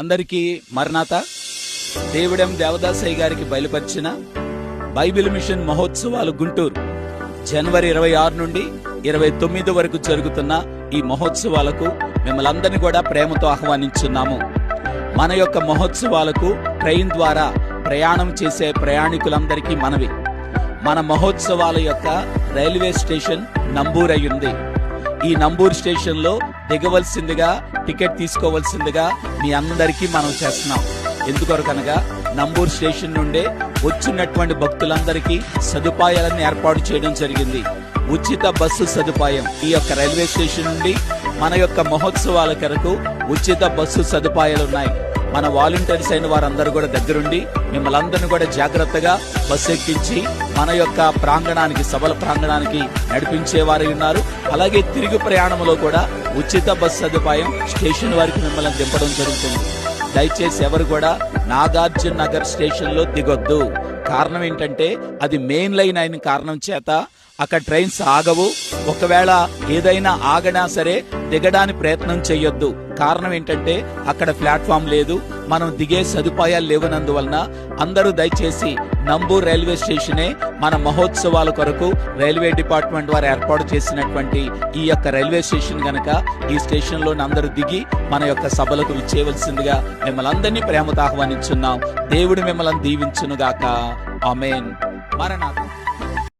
అందరికీ మరణాత. దేవుడెం దేవదాసయ్య గారికి బయలుపరిచిన బైబిల్ మిషన్ మహోత్సవాలు గుంటూరు జనవరి 26 నుండి 29 వరకు జరుగుతున్న ఈ మహోత్సవాలకు మిమ్మల్ని అందరినీ కూడా ప్రేమతో ఆహ్వానించున్నాము. మన యొక్క మహోత్సవాలకు ట్రైన్ ద్వారా ప్రయాణం చేసే ప్రయాణికులందరికీ మనవి. మన మహోత్సవాల యొక్క రైల్వే స్టేషన్ నంబూర్ అయి ఉంది. ఈ నంబూర్ స్టేషన్ లో దిగవలసిందిగా, టికెట్ తీసుకోవలసిందిగా మీ అందరికీ మనం చేస్తున్నాం. ఎందుకొరకనగా నంబూర్ స్టేషన్ నుండే వచ్చినటువంటి భక్తులందరికీ సదుపాయాలను ఏర్పాటు చేయడం జరిగింది. ఉచిత బస్సు సదుపాయం ఈ యొక్క రైల్వే స్టేషన్ నుండి మన యొక్క మహోత్సవాల కొరకు ఉచిత బస్సు సదుపాయాలు ఉన్నాయి. మన వాలంటీర్స్ అయిన వారందరూ కూడా దగ్గరుండి మిమ్మల్ని అందరినీ కూడా జాగ్రత్తగా బస్సు ఎక్కించి మన యొక్క ప్రాంగణానికి, సభల ప్రాంగణానికి నడిపించేవారు ఉన్నారు. అలాగే తిరిగి ప్రయాణంలో కూడా ఉచిత బస్సు సదుపాయం స్టేషన్ వారికి మిమ్మల్ని దింపడం జరుగుతుంది. దయచేసి ఎవరు కూడా నాగార్జున నగర్ స్టేషన్ లో దిగొద్దు. కారణం ఏంటంటే అది మెయిన్ లైన్ అయిన కారణం చేత అక్కడ ట్రైన్స్ ఆగవు. ఒకవేళ ఏదైనా ఆగనా సరే దిగడానికి ప్రయత్నం చేయొద్దు. కారణం ఏంటంటే అక్కడ ప్లాట్ఫామ్ లేదు, మనం దిగే సదుపాయాలు లేవనందువలన అందరూ దయచేసి నంబూర్ రైల్వే స్టేషనే మన మహోత్సవాల కొరకు రైల్వే డిపార్ట్మెంట్ వారు ఏర్పాటు చేసినటువంటి ఈ యొక్క రైల్వే స్టేషన్ గనక ఈ స్టేషన్ లో అందరూ దిగి మన యొక్క సభలకు విచ్చేయవలసిందిగా మిమ్మల్ని అందరినీ ప్రేమతో ఆహ్వానించున్నాం. దేవుడు మిమ్మల్ని దీవించునుగాక. ఆమేన్. మరణాత.